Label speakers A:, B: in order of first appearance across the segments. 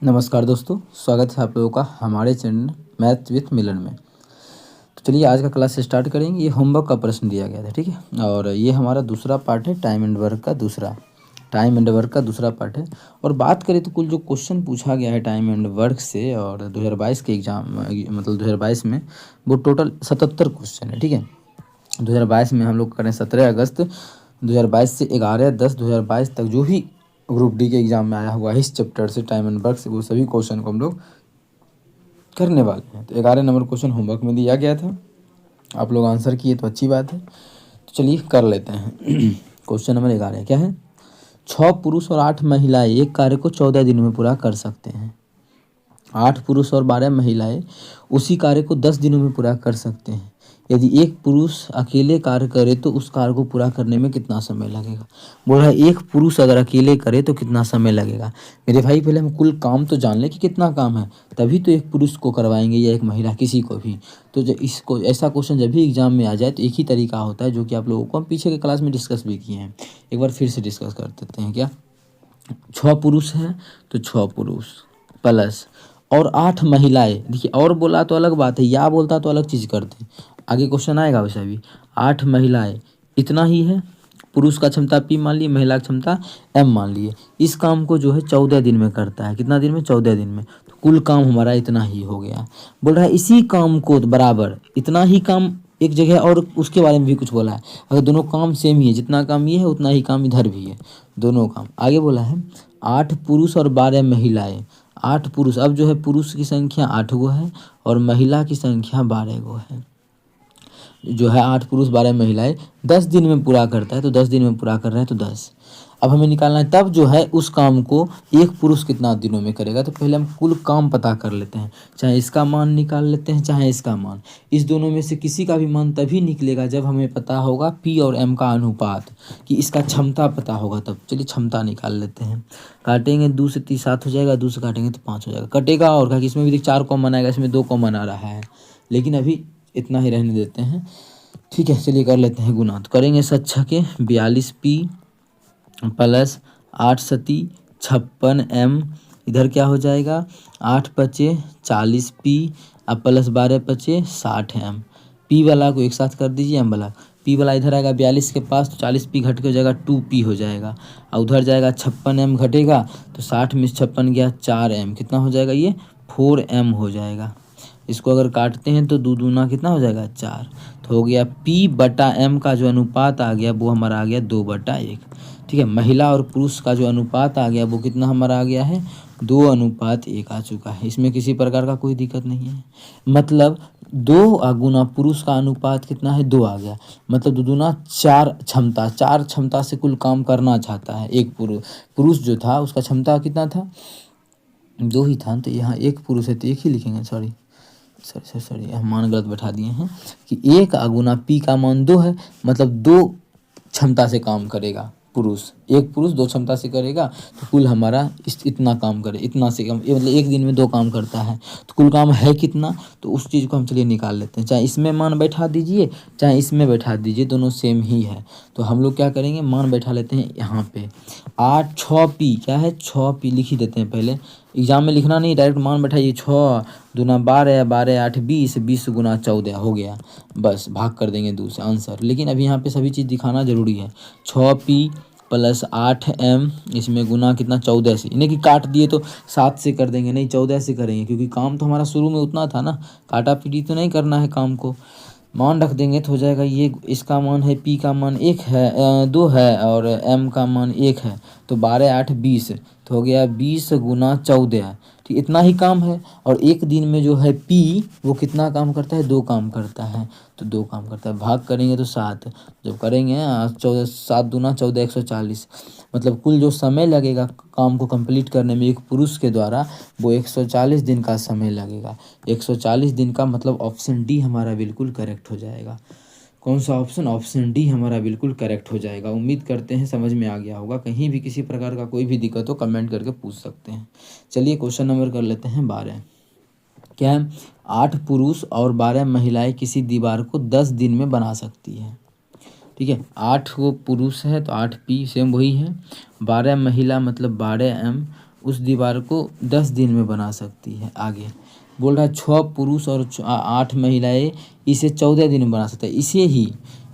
A: नमस्कार दोस्तों, स्वागत है आप लोगों का हमारे चैनल मैथ विथ मिलन में। तो चलिए आज का क्लास स्टार्ट करेंगे। ये होमवर्क का प्रश्न दिया गया था, ठीक है। और ये हमारा दूसरा पार्ट है, टाइम एंड वर्क का दूसरा पार्ट है। और बात करें तो कुल जो क्वेश्चन पूछा गया है टाइम एंड वर्क से और 2022 के एग्जाम मतलब 2022 में वो टोटल 77 क्वेश्चन है, ठीक है। 2022 में हम लोग करें 17 अगस्त 2022 से 11/10/2022 तक जो भी ग्रुप डी के एग्ज़ाम में आया हुआ है इस चैप्टर से टाइम एंड वर्क से वो सभी क्वेश्चन को हम लोग करने वाले हैं। तो 11 नंबर क्वेश्चन होमवर्क में दिया गया था, आप लोग आंसर किए तो अच्छी बात है। तो चलिए कर लेते हैं। क्वेश्चन नंबर 11 क्या है? 6 पुरुष और 8 महिलाएं एक कार्य को 14 दिन में पूरा कर सकते हैं। 8 पुरुष और 12 महिलाएं उसी कार्य को 10 दिनों में पूरा कर सकते हैं। यदि एक पुरुष अकेले कार्य करे तो उस कार्य को पूरा करने में कितना समय लगेगा? बोल रहा है एक पुरुष अगर अकेले करे तो कितना समय लगेगा। मेरे भाई पहले हम कुल काम तो जान लें कि कितना काम है, तभी तो एक पुरुष को करवाएंगे या एक महिला किसी को भी। तो जब इसको ऐसा क्वेश्चन जब भी एग्जाम में आ जाए तो एक ही तरीका होता है जो कि आप लोगों को हम पीछे के क्लास में डिस्कस भी किए हैं। एक बार फिर से डिस्कस कर देते हैं। क्या 6 पुरुष हैं तो 6 पुरुष प्लस और 8 महिलाएं। देखिए और बोला तो अलग बात है, या बोलता तो अलग चीज़ करते। आगे क्वेश्चन आएगा वैसा भी। 8 महिलाएं इतना ही है, पुरुष का क्षमता P मान लिए, महिला की क्षमता M मान लिए। इस काम को जो है 14 दिन में करता है। कितना दिन में? 14 दिन में। तो कुल काम हमारा इतना ही हो गया। बोल रहा है इसी काम को बराबर इतना ही काम एक जगह और उसके बारे में भी कुछ बोला है। अगर दोनों काम सेम ही है, जितना काम ये है उतना ही काम इधर भी है, दोनों काम। आगे बोला है 8 पुरुष और 12 महिलाएं। 8 पुरुष, अब जो है पुरुष की संख्या 8 गो है और महिला की संख्या 12 गो है। जो है 8 पुरुष 12 महिलाएं 10 दिन में पूरा करता है, तो 10 दिन में पूरा कर रहे हैं तो 10। अब हमें निकालना है तब जो है उस काम को एक पुरुष कितना दिनों में करेगा। तो पहले हम कुल काम पता कर लेते हैं, चाहे इसका मान निकाल लेते हैं चाहे इसका मान। इस दोनों में से किसी का भी मान तभी निकलेगा जब हमें पता होगा P और M का अनुपात, कि इसका क्षमता पता होगा तब। चलिए क्षमता निकाल लेते हैं। काटेंगे 2 से 3 7 हो जाएगा, 2 से काटेंगे तो 5 हो जाएगा। कटेगा और क्या कि इसमें भी 4 कॉमन आएगा, इसमें 2 कॉमन आ रहा है, लेकिन अभी इतना ही रहने देते हैं, ठीक है। चलिए कर लेते हैं गुना। तो करेंगे 7 छके 42P प्लस 8 सती 56M। इधर क्या हो जाएगा 8 पचे 40P अब प्लस 12 पचे 60M। P वाला को एक साथ कर दीजिए, M वाला। P वाला इधर आएगा 42 के पास तो 40P घट के हो जाएगा 2P हो जाएगा। और उधर जाएगा 56M घटेगा तो 60 में 56 गया 4M। कितना हो जाएगा ये? 4M हो जाएगा। इसको अगर काटते हैं तो 2 दूना कितना हो जाएगा 4। तो हो गया P/M का जो अनुपात आ गया वो हमारा आ गया 2/1, ठीक है। महिला और पुरुष का जो अनुपात आ गया वो कितना हमारा आ गया है 2:1 आ चुका है। इसमें किसी प्रकार का कोई दिक्कत नहीं है। मतलब 2 गुना पुरुष का अनुपात कितना है 2 आ गया। मतलब 2 दूना 4 क्षमता, 4 क्षमता से कुल काम करना चाहता है एक पुरुष जो था उसका क्षमता कितना था 2 ही था। तो यहाँ एक पुरुष है तो एक ही लिखेंगे। सॉरी हम मान गलत बैठा दिए हैं कि 1 गुना P का मान 2 है, मतलब 2 क्षमता से काम करेगा पुरुष। एक पुरुष 2 क्षमता से करेगा तो कुल हमारा इतना काम करे, इतना से कम, मतलब एक दिन में 2 काम करता है तो कुल काम है कितना। तो उस चीज़ को हम चलिए निकाल लेते हैं। चाहे इसमें मान बैठा दीजिए चाहे इसमें बैठा दीजिए, दोनों सेम ही है। तो हम लोग क्या करेंगे, मान बैठा लेते हैं यहाँ पे। 8 6P क्या है 6P लिख ही देते हैं पहले, एग्जाम में लिखना नहीं, डायरेक्ट मान बैठाइए। 6 दूना 12 12 8 20 20 गुना 14 हो गया, बस भाग कर देंगे 2 से आंसर। लेकिन अभी यहाँ पे सभी चीज़ दिखाना जरूरी है। 6P प्लस 8M इसमें गुना कितना 14 से, इन्हें कि काट दिए तो 7 से कर देंगे, नहीं 14 से करेंगे क्योंकि काम तो हमारा शुरू में उतना था ना, काटा पीटी तो नहीं करना है काम को। मान रख देंगे तो हो जाएगा ये, इसका मान है P का मान 1 है 2 है और M का मान 1 है, तो 12 8 20 तो हो गया 20 गुना 14, ठीक इतना ही काम है। और एक दिन में जो है P वो कितना काम करता है 2 काम करता है, तो 2 काम करता है। भाग करेंगे तो 7, जब करेंगे 14 7 दूना 14 140, मतलब कुल जो समय लगेगा काम को कंप्लीट करने में एक पुरुष के द्वारा वो 140 दिन का समय लगेगा। 140 दिन का मतलब ऑप्शन डी हमारा बिल्कुल करेक्ट हो जाएगा। कौन सा ऑप्शन? ऑप्शन डी हमारा बिल्कुल करेक्ट हो जाएगा। उम्मीद करते हैं समझ में आ गया होगा। कहीं भी किसी प्रकार का कोई भी दिक्कत हो कमेंट करके पूछ सकते हैं। चलिए क्वेश्चन नंबर कर लेते हैं 12। क्या है 8 पुरुष और 12 महिलाएं किसी दीवार को 10 दिन में बना सकती है, ठीक है। 8 वो पुरुष है तो 8P सेम वही है, 12 महिला मतलब 12M उस दीवार को 10 दिन में बना सकती है। आगे बोल रहा है 6 पुरुष और 8 महिलाएं इसे 14 दिन में बना सकते हैं।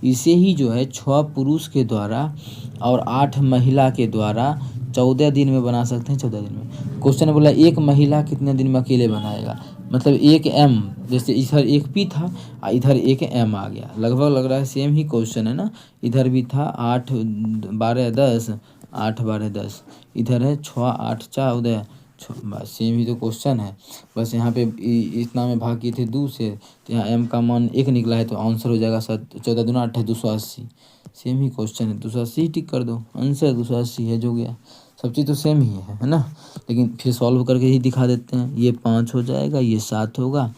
A: इसे ही जो है 6 पुरुष के द्वारा और 8 महिला के द्वारा 14 दिन में बना सकते हैं। 14 दिन में क्वेश्चन बोला एक महिला कितने दिन में अकेले बनाएगा, मतलब एक एम, जैसे इधर एक पी था इधर एक एम आ गया, लगभग लग रहा है सेम ही क्वेश्चन है ना। इधर भी था 8 12 10, 8 12 10, इधर है 6 8 14, बस सेम ही तो क्वेश्चन है। बस यहाँ पे इतना में भाग किए थे 2 से, तो यहाँ एम का मान 1 निकला है, तो आंसर हो जाएगा 14 दूना 8 है 280। सेम ही क्वेश्चन है, 280 टिक कर दो, आंसर 280 है जो गया। सब चीज़ तो सेम ही है ना, लेकिन फिर सॉल्व करके ही दिखा देते हैं। ये 5 हो जाएगा, ये 7 होगा,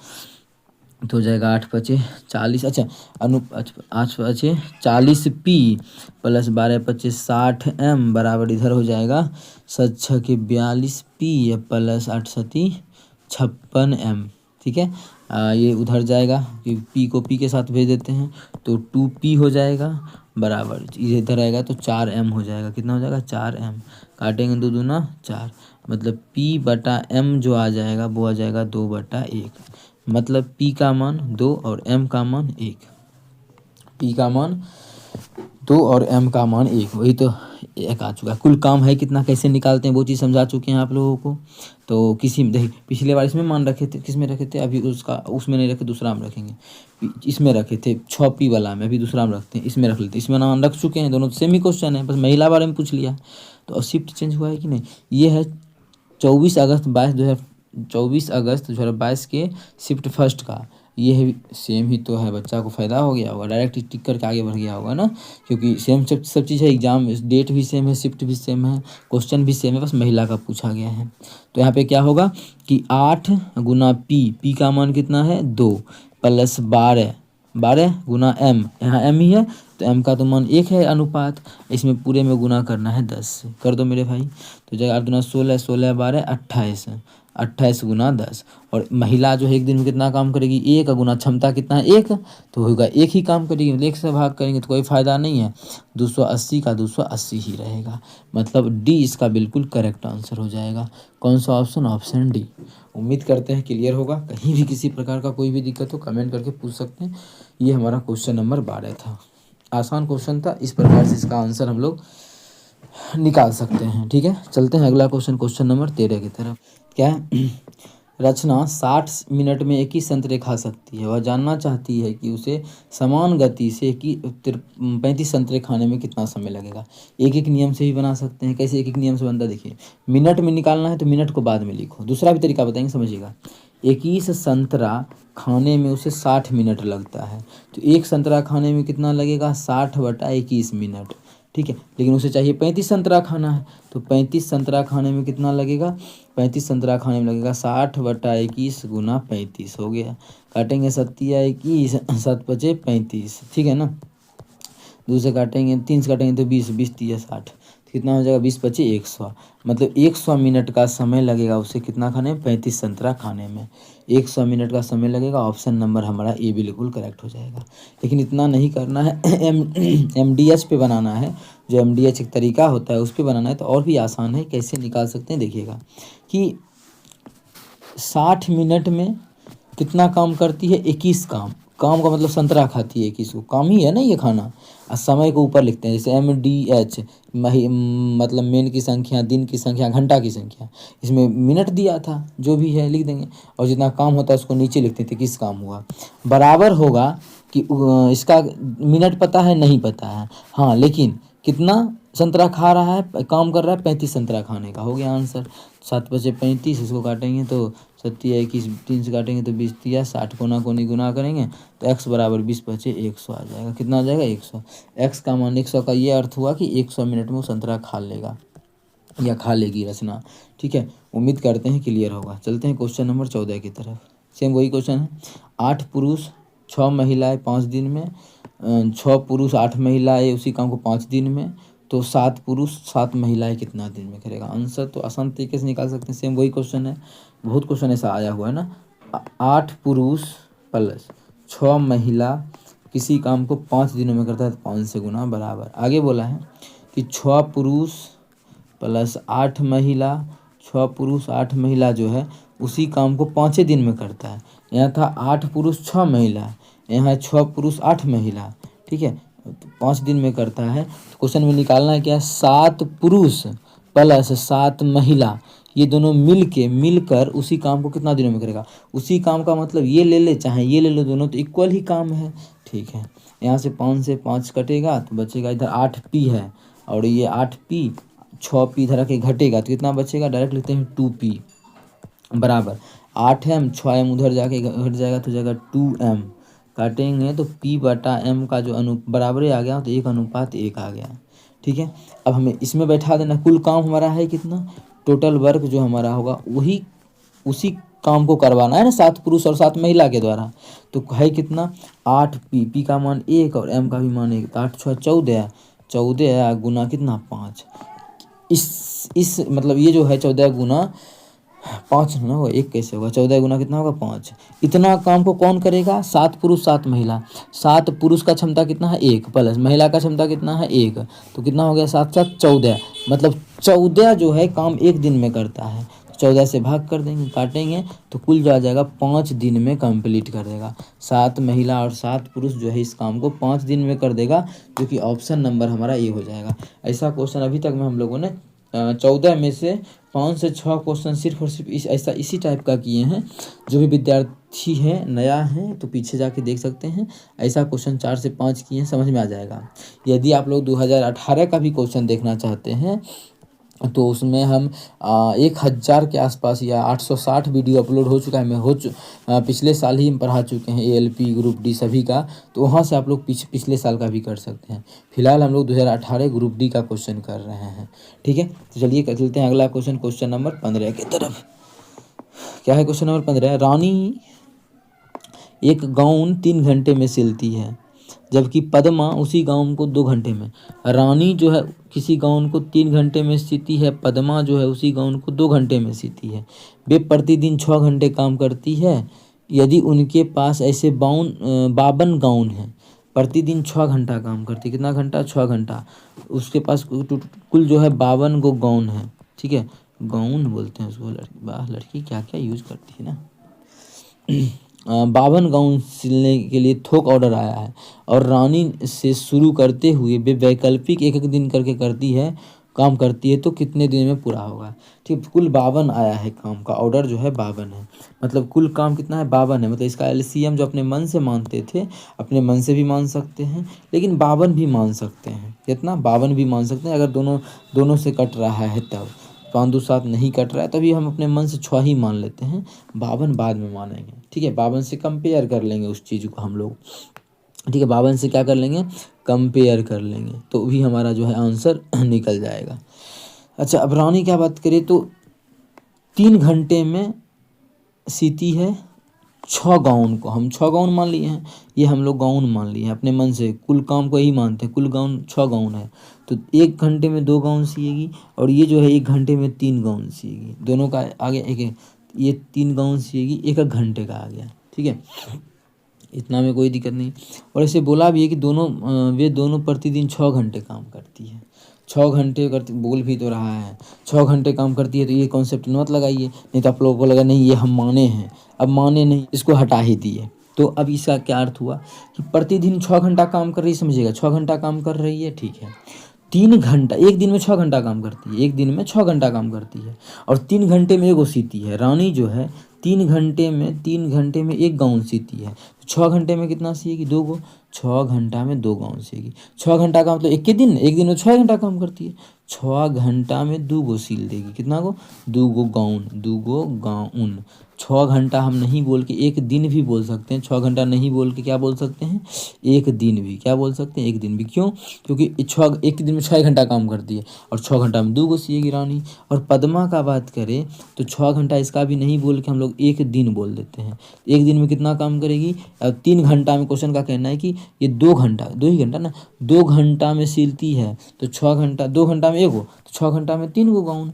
A: तो हो जाएगा 8 पचे 40। अच्छा 8 पचे 40 पी प्लस 12 पचे 60 एम बराबर इधर हो जाएगा 7 6 के 42 पी प्लस 8 7 56 एम। ठीक है, ये उधर जाएगा कि पी को पी के साथ भेज देते हैं, तो 2 पी हो जाएगा बराबर इधर आएगा तो 4 एम हो जाएगा। कितना हो जाएगा 4 एम, काटेंगे 2 दूना 4, मतलब पी बटा एम जो आ जाएगा वो आ जाएगा 2/1, मतलब P का मान 2 और M का मान 1, P का मान 2 और M का मान 1, वही तो 1 आ चुका है। कुल काम है कितना, कैसे निकालते हैं वो चीज़ समझा चुके हैं आप लोगों को। तो किसी में देखिए पिछले बार इसमें मान रखे थे, किस में रखे थे, अभी उसमें नहीं रखे, दूसरा में रखेंगे। इसमें रखे थे 6P वाला में, अभी दूसरा में रखते हैं, इसमें रख लेते हैं। इसमें नाम रख चुके हैं, दोनों सेम ही क्वेश्चन है, बस महिला बारे में पूछ लिया। तो अब शिफ्ट चेंज हुआ है कि नहीं। ये है 24 अगस्त 2022 के शिफ्ट फर्स्ट का, ये है सेम ही तो है। बच्चा को फ़ायदा हो गया होगा, डायरेक्ट टिक करके आगे बढ़ गया होगा ना, क्योंकि सेम सब चीज़ है। एग्जाम डेट भी सेम है, शिफ्ट भी सेम है, क्वेश्चन भी सेम है, बस महिला का पूछा गया है। तो यहाँ पे क्या होगा कि 8 गुना पी का मान कितना है 2 प्लस 12 गुना एम, यहाँ एम ही है तो एम का तो मान 1 है अनुपात, इसमें पूरे में गुना करना है 10 से, कर दो मेरे भाई। तो जाएगा 8 दूना 16, 16 12 28, 28 गुना 10। और महिला जो है एक दिन में कितना काम करेगी, 1 गुना क्षमता कितना है 1, तो होगा 1 ही काम करेगी, 1 से भाग करेंगे तो कोई फ़ायदा नहीं है। 280 का 280 ही रहेगा, मतलब डी इसका बिल्कुल करेक्ट आंसर हो जाएगा। कौन सा ऑप्शन, ऑप्शन डी। उम्मीद करते हैं क्लियर होगा। कहीं भी किसी प्रकार का कोई भी दिक्कत हो कमेंट करके पूछ सकते हैं। ये हमारा क्वेश्चन नंबर 12 था, आसान क्वेश्चन था, इस प्रकार से इसका आंसर हम लोग निकाल सकते हैं। ठीक है, चलते हैं अगला क्वेश्चन नंबर 13 की तरफ। क्या है, रचना 60 मिनट में एक ही संतरे खा सकती है। वह जानना चाहती है कि उसे समान गति से 35 संतरे खाने में कितना समय लगेगा। एक एक नियम से भी बना सकते हैं। कैसे एक एक नियम से बनता है, देखिए मिनट में निकालना है तो मिनट को बाद में लिखो। दूसरा भी तरीका बताएंगे, समझिएगा। 21 संतरा खाने में उसे 60 मिनट लगता है, तो एक संतरा खाने में कितना लगेगा 60/21 मिनट। ठीक है, लेकिन उसे चाहिए 35 संतरा खाना है, तो 35 संतरा खाने में कितना लगेगा, 35 संतरा खाने में लगेगा 60/21 गुना 35 हो गया। काटेंगे 7 7 पचे 35, ठीक है ना। 2 से काटेंगे, 3 से काटेंगे तो 20, 20 3 60, कितना हो जाएगा 20 पचे 100, मतलब 100 मिनट का समय लगेगा उसे कितना खाने में, 35 संतरा खाने में 100 मिनट का समय लगेगा। ऑप्शन नंबर हमारा ए बिल्कुल करेक्ट हो जाएगा। लेकिन इतना नहीं करना है, MDH पे बनाना है, जो MDH एक तरीका होता है उस पर बनाना है, तो और भी आसान है। कैसे निकाल सकते हैं, देखिएगा कि 60 मिनट में कितना काम करती है, 21 काम। काम का मतलब संतरा खाती है 21 को, काम ही है ना ये खाना। और समय को ऊपर लिखते हैं, जैसे MDH मतलब मेन की संख्या, दिन की संख्या, घंटा की संख्या, इसमें मिनट दिया था, जो भी है लिख देंगे। और जितना काम होता है उसको नीचे लिखते थे किस काम हुआ, बराबर होगा कि इसका मिनट पता है नहीं पता है, हाँ, लेकिन कितना संतरा खा रहा है, काम कर रहा है 35 संतरा खाने का, हो गया आंसर। 7 बचे 35, इसको काटेंगे तो 7 21, 3 से काटेंगे तो 20 या 60, कोना कोनी गुना करेंगे तो x बराबर 20 बचे 100 आ जाएगा। कितना आ जाएगा 100। x का मान 100 का ये अर्थ हुआ कि 100 मिनट में वो संतरा खा लेगा या खा लेगी रचना। ठीक है, उम्मीद करते हैं क्लियर होगा। चलते हैं क्वेश्चन नंबर 14 की तरफ। सेम वही क्वेश्चन है, 8 पुरुष 6 महिलाएं 5 दिन में, 6 पुरुष 8 महिलाएं उसी काम को 5 दिन में, तो 7 पुरुष 7 महिलाएं कितना दिन में करेगा। आंसर तो आसान तरीके से निकाल सकते हैं, सेम वही क्वेश्चन है। बहुत क्वेश्चन ऐसा आया हुआ है ना। 8 पुरुष प्लस 6 महिला किसी काम को 5 दिनों में करता है, तो 5 से गुना बराबर। आगे बोला है कि 6 पुरुष प्लस 8 महिला 6 पुरुष 8 महिला जो है उसी काम को 5 दिन में करता है। यहाँ था 8 पुरुष 6 महिला, यहाँ 6 पुरुष 8 महिला, ठीक है, 5 दिन में करता है। तो क्वेश्चन में निकालना है क्या है, 7 पुरुष प्लस 7 महिला, ये दोनों मिलकर उसी काम को कितना दिनों में करेगा। उसी काम का मतलब ये ले ले चाहे ये ले लो, दोनों तो इक्वल ही काम है, ठीक है। यहाँ से 5 से 5 कटेगा तो बचेगा इधर 8p है, और ये 8p 6p इधर आके घटेगा तो कितना बचेगा, डायरेक्ट लिखते हैं 2p बराबर 8m 6m उधर जाके घट जाएगा तो जाएगा 2m, काटेंगे तो p बटा m का जो बराबर आ गया तो 1:1 आ गया, ठीक है। अब हमें इसमें बैठा देना, कुल काम हमारा है कितना, टोटल वर्क जो हमारा होगा वही उसी काम को करवाना है ना 7 पुरुष और 7 महिला के द्वारा। तो है कितना 8p, p का मान 1 और m का भी मान 1, तो 8 6 14, 14 गुना कितना 5। इस मतलब ये जो है 14 गुना 5 ना होगा, 1 कैसे होगा, 14 गुना कितना होगा 5। इतना काम को कौन करेगा, 7 पुरुष 7 महिला। 7 पुरुष का क्षमता कितना है 1 प्लस महिला का क्षमता कितना है 1, तो कितना हो गया 7 7 14, मतलब 14 जो है काम 1 दिन में करता है। 14 से भाग कर देंगे, काटेंगे तो कुल जो आ जाएगा 5 दिन में कंप्लीट कर देगा। 7 महिला और 7 पुरुष जो है इस काम को 5 दिन में कर देगा, जो कि ऑप्शन नंबर हमारा ये हो जाएगा। ऐसा क्वेश्चन अभी तक में हम लोगों ने 14 में से 5 से 6 क्वेश्चन सिर्फ और सिर्फ इसी टाइप का किए हैं। जो भी विद्यार्थी हैं नया है तो पीछे जाके देख सकते हैं, ऐसा क्वेश्चन 4 से 5 किए हैं, समझ में आ जाएगा। यदि आप लोग 2018 का भी क्वेश्चन देखना चाहते हैं तो उसमें हम 1000 के आसपास या 860 वीडियो अपलोड हो चुका है, पिछले साल ही हम पढ़ा चुके हैं ALP ग्रुप डी सभी का, तो वहाँ से आप लोग पिछले साल का भी कर सकते हैं। फिलहाल हम लोग 2018 ग्रुप डी का क्वेश्चन कर रहे हैं, ठीक है। तो चलिए चलते हैं अगला क्वेश्चन, क्वेश्चन नंबर 15 की तरफ। क्या है क्वेश्चन नंबर 15, रानी एक गाउन 3 घंटे में सिलती है, जबकि पद्मा उसी गाउन को 2 घंटे में। रानी जो है किसी गाउन को 3 घंटे में सीती है, पद्मा जो है उसी गाउन को 2 घंटे में सीती है। वे प्रतिदिन 6 घंटे काम करती है। यदि उनके पास ऐसे 52 गाउन हैं, प्रतिदिन 6 घंटा काम करती है, कितना घंटा 6 घंटा, उसके पास कुल जो है 52 गो गाउन है, ठीक है। गाउन बोलते हैं उसको, लड़की क्या क्या यूज करती है ना। 52 गाउन सिलने के लिए थोक ऑर्डर आया है, और रानी से शुरू करते हुए वे वैकल्पिक एक दिन करके काम करती है, तो कितने दिन में पूरा होगा। ठीक, कुल 52 आया है, काम का ऑर्डर जो है 52 है, मतलब कुल काम कितना है 52 है। मतलब इसका LCM जो अपने मन से मानते थे, अपने मन से भी मान सकते हैं, लेकिन 52 भी मान सकते हैं। कितना 52 भी मान सकते हैं, अगर दोनों से कट रहा है तब 5 2 7 नहीं कट रहा है तभी हम अपने मन से 6 ही मान लेते हैं, 52 बाद में मानेंगे, ठीक है। 52 से कंपेयर कर लेंगे उस चीज़ को हम लोग, ठीक है। 52 से क्या कर लेंगे, कंपेयर कर लेंगे, तो भी हमारा जो है आंसर निकल जाएगा। अच्छा, अब रानी क्या बात करें तो 3 घंटे में सीती है 6 गाउन को, हम 6 गाउन मान लिए हैं, ये हम लोग गाउन मान लिए हैं अपने मन से, कुल काम को यही मानते हैं, कुल गाउन 6 गाउन है, तो 1 घंटे में 2 गाउन सिएगी, और ये जो है 1 घंटे में 3 गाउन सिएगी। दोनों का आ गया एक, ये 3 गाउन सिएगी, 1 घंटे का आ गया, ठीक है। इतना में कोई दिक्कत नहीं। और ऐसे बोला भी है कि वे दोनों प्रतिदिन 6 घंटे काम करती है। 6 घंटे करती, बोल भी तो रहा है 6 घंटे काम करती है, तो ये कॉन्सेप्ट मत लगाइए, नहीं तो आप लोगों को लगा नहीं ये हम माने हैं। अब माने नहीं, इसको हटा ही दिए। तो अब इसका क्या अर्थ हुआ कि प्रतिदिन 6 घंटा काम कर रही है, समझिएगा 6 घंटा काम कर रही है, ठीक है। 3 घंटा, एक दिन में 6 घंटा काम करती है, एक दिन में 6 घंटा काम करती है, और 3 घंटे में एगो सीती है। रानी जो है 3 घंटे में 1 गाउन सीती है, 6 घंटे में कितना सिएगी, 2 गो, 6 घंटा में 2 गाउन सिएगी। 6 घंटा का मतलब एक दिन में 6 घंटा काम करती है, 6 घंटा में 2 गो सिल देगी, कितना गो, 2 गो गाउन। 6 घंटा हम नहीं बोल के 1 दिन भी बोल सकते हैं, 6 घंटा नहीं बोल के क्या बोल सकते हैं, 1 दिन भी, क्या बोल सकते हैं 1 दिन भी। क्यों, क्योंकि एक दिन में 6 घंटा काम करती है, और 6 घंटा में 2 गो सिएगी रानी। और पद्मा का बात करें तो 6 घंटा इसका भी नहीं बोल के हम लोग 1 दिन बोल देते हैं। 1 दिन में कितना काम करेगी, 3 घंटा में क्वेश्चन का कहना है कि ये 2 घंटा, 2 ही घंटा ना, 2 घंटा में सिलती है, तो 6 घंटा, 2 घंटा में 1 गो, तो 6 घंटा में 3 गो गाउन,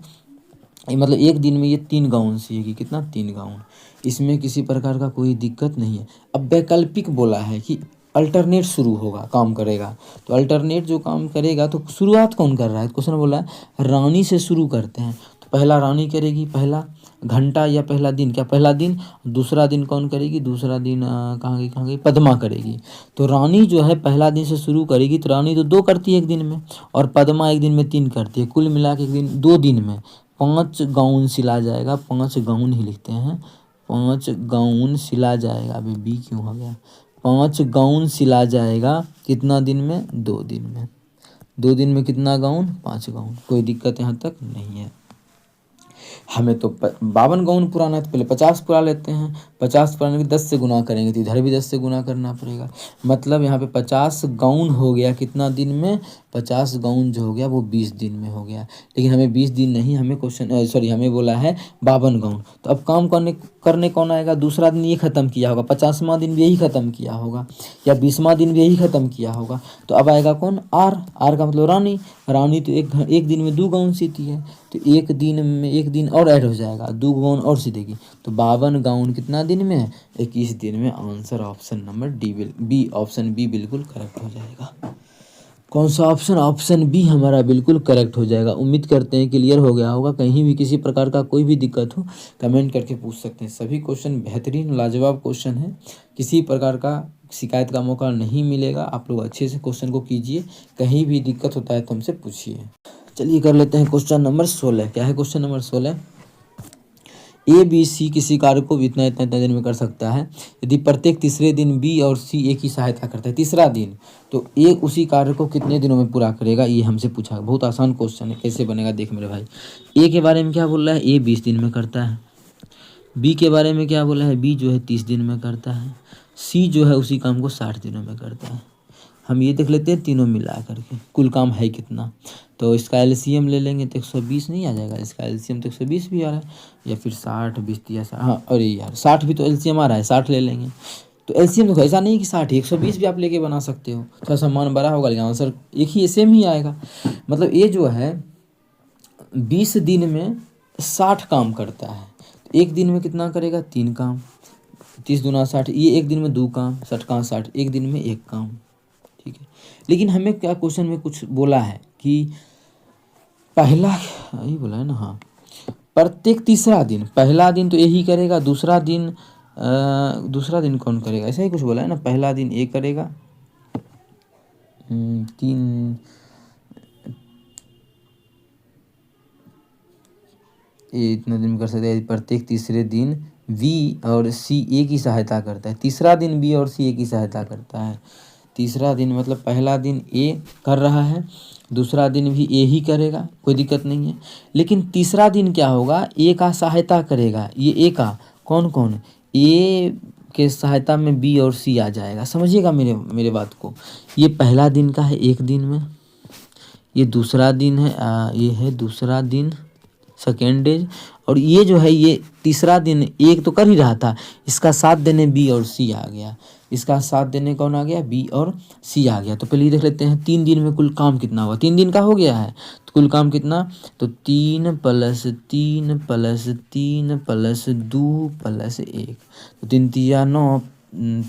A: मतलब 1 दिन में ये 3 गाउन सिएगी, कितना 3 गाउन। इसमें किसी प्रकार का कोई दिक्कत नहीं है। अब वैकल्पिक बोला है कि अल्टरनेट शुरू होगा, काम करेगा, तो अल्टरनेट जो काम करेगा तो शुरुआत कौन कर रहा है, क्वेश्चन बोला है रानी से शुरू करते हैं, तो पहला रानी करेगी पहला घंटा या पहला दिन, क्या पहला दिन, दूसरा दिन कौन करेगी, दूसरा दिन कहाँ गई, पद्मा करेगी। तो रानी जो है पहला दिन से शुरू करेगी, तो रानी तो 2 करती है एक दिन में, और पद्मा एक दिन में 3 करती है, कुल मिला के एक दिन 2 दिन में 5 गाउन सिला जाएगा। 5 गाउन ही लिखते हैं, 5 गाउन सिला जाएगा। अभी बी क्यों हो गया, 5 गाउन सिला जाएगा कितना दिन में, 2 दिन में। 2 दिन में कितना गाउन, 5 गाउन। कोई दिक्कत यहाँ तक नहीं है। हमें तो 52 गाउन पुराना है, तो पहले 50 पुरा लेते हैं। 50 पुराने के 10 से गुना करेंगे, तो इधर भी 10 से गुना करना पड़ेगा। मतलब यहाँ पे 50 गाउन हो गया कितना दिन में, 50 गाउन जो हो गया वो 20 दिन में हो गया। लेकिन हमें 20 दिन नहीं, हमें क्वेश्चन सॉरी हमें बोला है 52 गाउन। तो अब काम करने कौन आएगा, दूसरा दिन ये ख़त्म किया होगा, 50वां दिन भी यही ख़त्म किया होगा, या 20वां दिन भी यही ख़त्म किया होगा। तो अब आएगा कौन, आर का मतलब रानी। रानी तो एक दिन में 2 गाउन सीती है, तो एक दिन में एक दिन और ऐड हो जाएगा, 2 गाउन और सी देगी। तो 52 गाउन कितना दिन में है, 21 दिन में। Answer option number B, option B बिल्कुल करेक्ट हो जाएगा। कौन सा ऑप्शन, ऑप्शन बी हमारा बिल्कुल करेक्ट हो जाएगा। उम्मीद करते हैं क्लियर हो गया होगा। कहीं भी किसी प्रकार का कोई भी दिक्कत हो कमेंट करके पूछ सकते हैं। सभी क्वेश्चन बेहतरीन लाजवाब क्वेश्चन है, किसी प्रकार का शिकायत का मौका नहीं मिलेगा। आप लोग अच्छे से क्वेश्चन को कीजिए, कहीं भी दिक्कत होता है तो हमसे पूछिए। चलिए कर लेते हैं क्वेश्चन नंबर 16। क्या है question number 16, A B C किसी कार्य को भी इतना इतना दिन में कर सकता है यदि प्रत्येक तीसरे दिन बी और सी ए की सहायता करता है। तीसरा दिन तो ए उसी कार्य को कितने दिनों में पूरा करेगा, ये हमसे पूछा। बहुत आसान क्वेश्चन है, कैसे बनेगा देख मेरे भाई। ए के बारे में क्या बोल रहा है, ए 20 दिन में करता है। बी के बारे में क्या बोला है, बी जो है 30 दिन में करता है। सी जो है उसी काम को 60 दिनों में करता है। हम ये देख लेते हैं तीनों मिला करके कुल काम है कितना। तो इसका एलसीएम ले लेंगे तो 120 नहीं आ जाएगा, इसका एलसीएम तो 120 भी आ रहा है, या फिर 60 20 या हाँ, अरे यार 60 भी तो एलसीएम आ रहा है, 60 ले लेंगे। तो एलसीएम तो ऐसा नहीं कि 60 120 भी आप लेके बना सकते हो, थोड़ा सा मान बड़ा होगा लेकिन आंसर एक ही सेम ही आएगा। मतलब ये जो है 20 दिन में 60 काम करता है, एक दिन में कितना करेगा, 3 काम। 30 दूना 60, ये एक दिन में 2 काम, 60 का 60, एक दिन में 1 काम। ठीक है, लेकिन हमें क्या क्वेश्चन में कुछ बोला है कि पहला यही बोला है ना, हाँ, प्रत्येक तीसरा दिन, पहला दिन तो यही करेगा, दूसरा दिन कौन करेगा, ऐसा ही कुछ बोला है ना। पहला दिन ए करेगा, 3 ये इतने दिन में कर सकते हैं। प्रत्येक तीसरे दिन बी और सी ए की सहायता करता है। तीसरा दिन बी और सी ए की सहायता करता है। तीसरा दिन मतलब पहला दिन ए कर रहा है, दूसरा दिन भी ए ही करेगा, कोई दिक्कत नहीं है। लेकिन तीसरा दिन क्या होगा, ए का सहायता करेगा। ये ए का कौन कौन, ए के सहायता में बी और सी आ जाएगा। समझिएगा मेरे बात को। ये पहला दिन का है एक दिन में, ये दूसरा दिन है, ये है दूसरा दिन सेकेंड डेज, और ये जो है ये तीसरा दिन एक तो कर ही रहा था, इसका साथ देने बी और सी आ गया। इसका साथ देने कौन आ गया, बी और सी आ गया। तो पहले ये देख लेते हैं 3 दिन में कुल काम कितना हुआ। 3 दिन का हो गया है तो कुल काम कितना, तो 3 + 3 + 3 + 2 + 1, तो 3 तिया 9,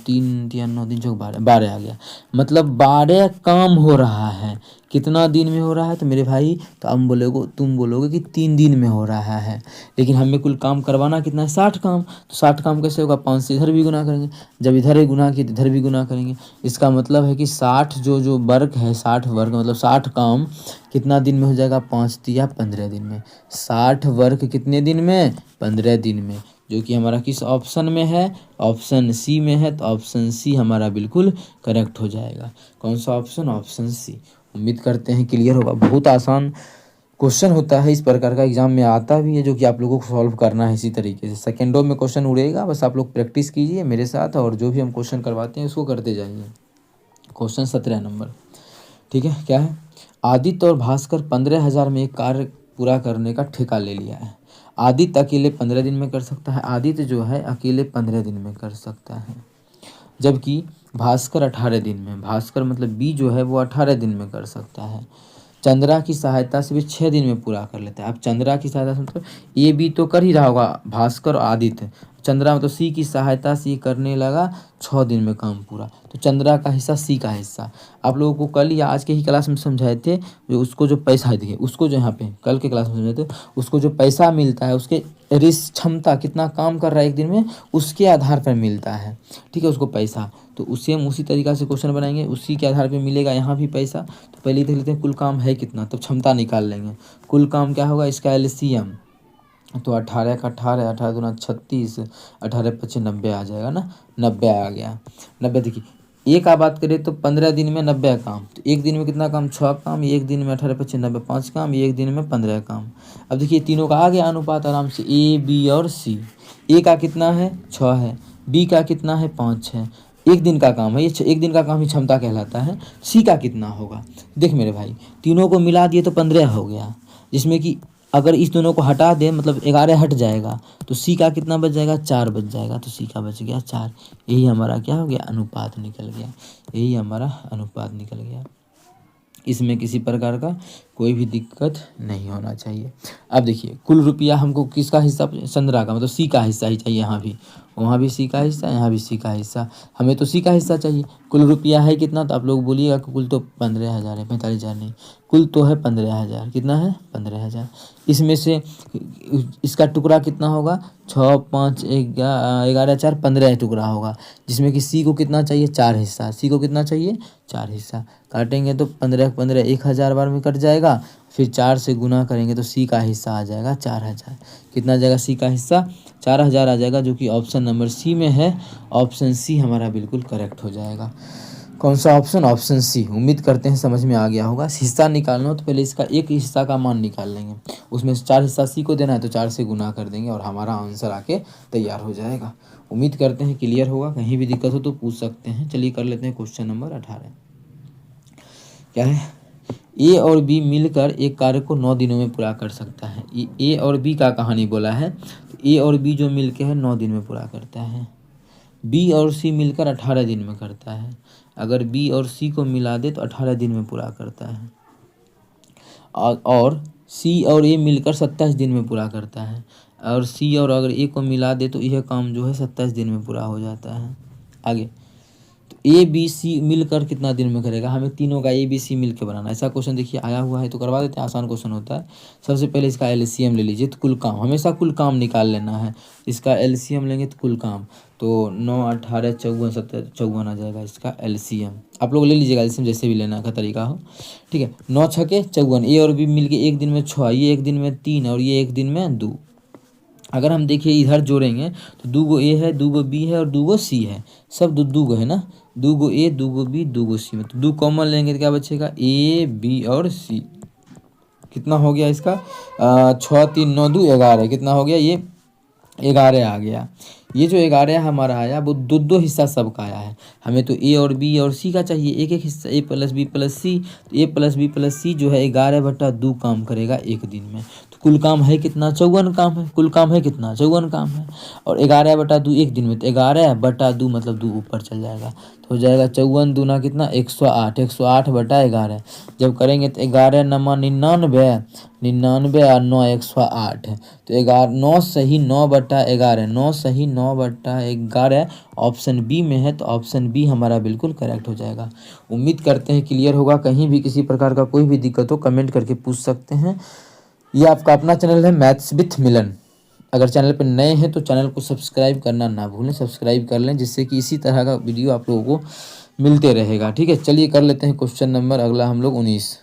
A: 3 तिया 9, 3 चौक 12 आ गया। मतलब 12 काम हो रहा है। कितना दिन में हो रहा है, तो मेरे भाई तो तुम बोलोगे कि 3 दिन में हो रहा है, लेकिन हमें कुल काम करवाना कितना है, 60 काम। तो 60 काम कैसे होगा, 5 से इधर भी गुना करेंगे, जब इधर ही गुना किए तो इधर भी गुना करेंगे। इसका मतलब है कि 60 जो वर्ग है, 60 वर्ग मतलब 60 काम कितना दिन में हो जाएगा, 5 तिया 15 दिन में। 60 वर्ग कितने दिन में, 15 दिन में, जो कि हमारा किस ऑप्शन में है, ऑप्शन सी में है। तो ऑप्शन सी हमारा बिल्कुल करेक्ट हो जाएगा। कौन सा ऑप्शन, ऑप्शन सी। उम्मीद करते हैं क्लियर होगा। बहुत आसान क्वेश्चन होता है, इस प्रकार का एग्जाम में आता भी है, जो कि आप लोगों को सॉल्व करना है इसी तरीके से। सेकेंडों में क्वेश्चन उड़ेगा, बस आप लोग प्रैक्टिस कीजिए मेरे साथ, और जो भी हम क्वेश्चन करवाते हैं उसको करते जाइए। क्वेश्चन 17 नंबर, ठीक है, क्या है, आदित्य और भास्कर 15,000 में एक कार्य पूरा करने का ठेका ले लिया है। आदित्य अकेले 15 दिन में कर सकता है, आदित्य जो है अकेले 15 दिन में कर सकता है, जबकि भास्कर 18 दिन में, भास्कर मतलब बी जो है वो 18 दिन में कर सकता है। चंद्रा की सहायता से भी 6 दिन में पूरा कर लेता है। अब चंद्रा की सहायता से मतलब ये भी तो कर ही रहा होगा, भास्कर और आदित्य। चंद्रा मतलब सी की सहायता से ये करने लगा 6 दिन में काम पूरा। तो चंद्रा का हिस्सा, सी का हिस्सा। आप लोगों को कल या आज के ही क्लास में समझाए थे, जो उसको जो पैसा है, देखिए उसको जो यहाँ पे कल के क्लास में समझाए थे, उसको जो पैसा मिलता है उसके क्षमता कितना काम कर रहा है एक दिन में, उसके आधार पर मिलता है, ठीक है, उसको पैसा। तो उसे हम उसी तरीक़ा से क्वेश्चन बनाएंगे, उसी के आधार पर मिलेगा यहाँ भी पैसा। तो पहले देख लेते हैं कुल काम है कितना, तब क्षमता निकाल लेंगे। कुल काम क्या होगा, इसका एलसीएम, तो 18 का 18, 18 दूना 36, 18 25 90 आ जाएगा ना, 90 आ गया। 90 देखिए, एक का बात करें तो 15 दिन में 90 काम, तो एक दिन में कितना काम, 6 काम, एक दिन में 18 25 90 5 काम, एक दिन में 15 काम। अब देखिए तीनों का आ गया अनुपात आराम से, ए बी और सी। ए का कितना है, 6 है, बी का कितना है, 5 है, एक दिन का काम है ये, एक दिन का काम ही क्षमता कहलाता है। सी का कितना होगा, देख मेरे भाई तीनों को मिला दिए तो 15 हो गया, जिसमें कि अगर इस दोनों को हटा दें मतलब 11 हट जाएगा, तो सी का कितना बच जाएगा, 4 बच जाएगा, तो सी का बच गया 4। यही हमारा क्या हो गया, अनुपात निकल गया, यही हमारा अनुपात निकल गया। इसमें किसी प्रकार का कोई भी दिक्कत नहीं होना चाहिए। अब देखिए कुल रुपया हमको किसका हिस्सा, चंद्रा का, मतलब सी का हिस्सा ही चाहिए, यहाँ भी वहाँ भी सी का हिस्सा, यहाँ भी सी का हिस्सा, हमें तो सी का हिस्सा चाहिए। कुल रुपया है कितना, तो आप लोग बोलिएगा कि कुल तो 15,000 है, 45,000 नहीं, कुल तो है 15,000। कितना है, 15,000। इसमें से इसका टुकड़ा कितना होगा, 6 5 11 4 15 टुकड़ा होगा, जिसमें कि सी को कितना चाहिए, 4 हिस्सा, सी को कितना चाहिए, 4 हिस्सा। काटेंगे तो 15 15 1000 बार में कट जाएगा, फिर 4 से गुना करेंगे तो सी का हिस्सा आ जाएगा 4000। कितना आ जाएगा, सी का हिस्सा 4000 आ जाएगा, जो कि ऑप्शन नंबर सी में है। ऑप्शन सी हमारा बिल्कुल करेक्ट हो जाएगा। कौन सा ऑप्शन, ऑप्शन सी। उम्मीद करते हैं समझ में आ गया होगा। हिस्सा निकालना हो तो पहले इसका एक हिस्सा का मान निकाल लेंगे, उसमें से 4 हिस्सा सी को देना है तो 4 से गुना कर देंगे और हमारा आंसर आके तैयार हो जाएगा। उम्मीद करते हैं क्लियर होगा। कहीं भी दिक्कत हो तो पूछ सकते हैं। चलिए कर लेते हैं क्वेश्चन नंबर 18। क्या है, ए और बी मिलकर एक कार्य को 9 दिनों में पूरा कर सकता है। ए और बी का कहानी बोला है, तो ए और बी जो मिलकर है 9 दिन में पूरा करता है। बी और सी मिलकर 18 दिन में करता है। अगर बी और सी को मिला दे तो 18 दिन में पूरा करता है। और सी और ए मिलकर 27 दिन में पूरा करता है। और सी और अगर ए को मिला दे तो यह काम जो है 27 दिन में पूरा हो जाता है। आगे ए बी सी मिलकर कितना दिन में करेगा, हमें तीनों का ए बी सी मिल के बनाना। ऐसा क्वेश्चन देखिए आया हुआ है तो करवा देते हैं, आसान क्वेश्चन होता है। सबसे पहले इसका एलसीएम ले लीजिए, तो कुल काम, हमेशा कुल काम निकाल लेना है। इसका एलसीएम लेंगे तो कुल काम, तो 9 18 54 70 54 आ जाएगा इसका एलसीएम। आप लोग ले लीजिएगा एलसीएम, जैसे भी लेना का तरीका हो, ठीक है। 9 छके 54, ए और बी मिल के एक दिन में 6, ये एक दिन में 3 और ये एक दिन में 2। अगर हम देखिए इधर जोड़ेंगे तो 2 गो ए है, 2 गो बी है और 2 गो सी है, सब 2 गो है ना, 2 गो ए 2 गो बी 2 गो सी में, तो 2 कॉमन लेंगे तो क्या बचेगा, ए बी और सी। कितना हो गया इसका, 6 3 9 2 11, कितना हो गया, ये 11 आ गया। ये जो 11 हमारा आया वो 2 हिस्सा सबका आया है। हमें तो ए और बी और सी का चाहिए, एक एक हिस्सा, ए प्लस बी प्लस सी। तो ए प्लस बी प्लस सी जो है 11/2 काम करेगा एक दिन में। तो कुल काम है कितना, 54 काम है। कुल काम है कितना, 54 काम है। और 11/2 एक दिन में, तो 11/2 मतलब 2 ऊपर चल जाएगा, तो हो जाएगा 54 दूना कितना, 108, 108/11। जब करेंगे तो 11 नमा 99, 99 और 9 108, तो 9 सही 9/11, 9 सही 9/11 ऑप्शन बी में है। तो ऑप्शन बी हमारा बिल्कुल करेक्ट हो जाएगा। उम्मीद करते हैं क्लियर होगा। कहीं भी किसी प्रकार का कोई भी दिक्कत हो कमेंट करके पूछ सकते हैं। ये आपका अपना चैनल है मैथ्स विथ मिलन। अगर चैनल पर नए हैं तो चैनल को सब्सक्राइब करना ना भूलें, सब्सक्राइब कर लें, जिससे कि इसी तरह का वीडियो आप लोगों को मिलते रहेगा, ठीक है। चलिए कर लेते हैं क्वेश्चन नंबर अगला हम लोग 19।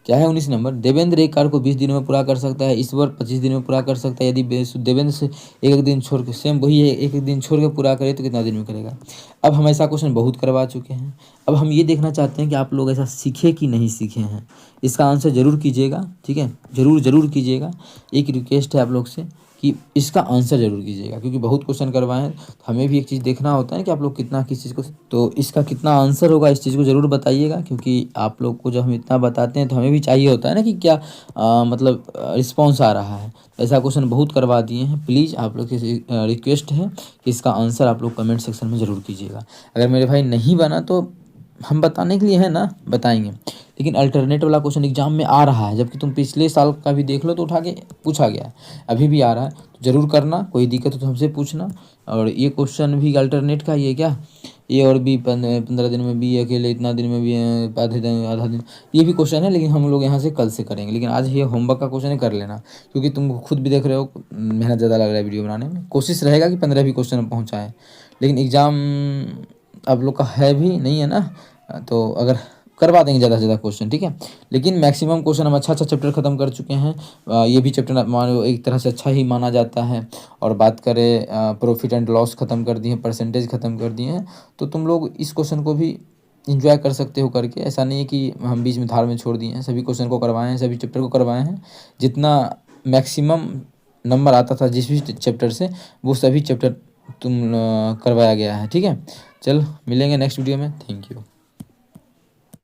A: क्या है 19 नंबर, देवेंद्र एक कार्य को 20 दिनों में पूरा कर सकता है, ईश्वर 25 दिनों में पूरा कर सकता है। यदि देवेंद्र से एक दिन छोड़ के, सेम वही है, एक दिन छोड़ के पूरा करे तो कितना दिन में करेगा। अब हम ऐसा क्वेश्चन बहुत करवा चुके हैं। अब हम ये देखना चाहते हैं कि आप लोग ऐसा सीखे कि नहीं सीखे हैं। इसका आंसर ज़रूर कीजिएगा, ठीक है, ज़रूर कीजिएगा। एक रिक्वेस्ट है आप लोग से कि इसका आंसर ज़रूर कीजिएगा, क्योंकि बहुत क्वेश्चन करवाए हैं तो हमें भी एक चीज़ देखना होता है कि आप लोग कितना किस चीज़ को, तो इसका कितना आंसर होगा इस चीज़ को ज़रूर बताइएगा। क्योंकि आप लोग को जब हम इतना बताते हैं तो हमें भी चाहिए होता है ना कि क्या मतलब रिस्पॉन्स आ रहा है। ऐसा क्वेश्चन बहुत करवा दिए हैं। प्लीज़ आप लोग की रिक्वेस्ट है कि इसका आंसर आप लोग कमेंट सेक्शन में ज़रूर कीजिएगा। अगर मेरे भाई नहीं बना तो हम बताने के लिए है ना, बताएंगे, लेकिन अल्टरनेट वाला क्वेश्चन एग्जाम में आ रहा है, जबकि तुम पिछले साल का भी देख लो तो उठा के पूछा गया है, अभी भी आ रहा है, तो ज़रूर करना, कोई दिक्कत हो तो हमसे पूछना। और ये क्वेश्चन भी अल्टरनेट का ही है क्या, ए और बी 15 दिन में, बी अकेले इतना दिन में, बी आधा दिन, ये भी क्वेश्चन है, लेकिन हम लोग यहाँ से कल से करेंगे। लेकिन आज ये होमवर्क का क्वेश्चन है, कर लेना, क्योंकि तुम खुद भी देख रहे हो मेहनत ज़्यादा लग रहा है वीडियो बनाने में। कोशिश रहेगा कि 15 भी क्वेश्चन पहुँचाएँ, लेकिन एग्ज़ाम आप लोग का है भी नहीं है ना, तो अगर करवा देंगे ज़्यादा से ज़्यादा क्वेश्चन, ठीक है। लेकिन मैक्सिमम क्वेश्चन हम अच्छा चैप्टर ख़त्म कर चुके हैं। ये भी चैप्टर मानो एक तरह से अच्छा ही माना जाता है। और बात करें प्रॉफिट एंड लॉस ख़त्म कर दिए हैं, परसेंटेज ख़त्म कर दिए हैं, तो तुम लोग इस क्वेश्चन को भी इंजॉय कर सकते हो करके। ऐसा नहीं है कि हम बीच में धार में छोड़ दिए हैं, सभी क्वेश्चन को करवाए हैं, सभी चैप्टर को करवाए हैं। जितना मैक्सिमम नंबर आता था जिस भी चैप्टर से, वो सभी चैप्टर करवाया गया है, ठीक है। चलो मिलेंगे नेक्स्ट वीडियो में, थैंक यू।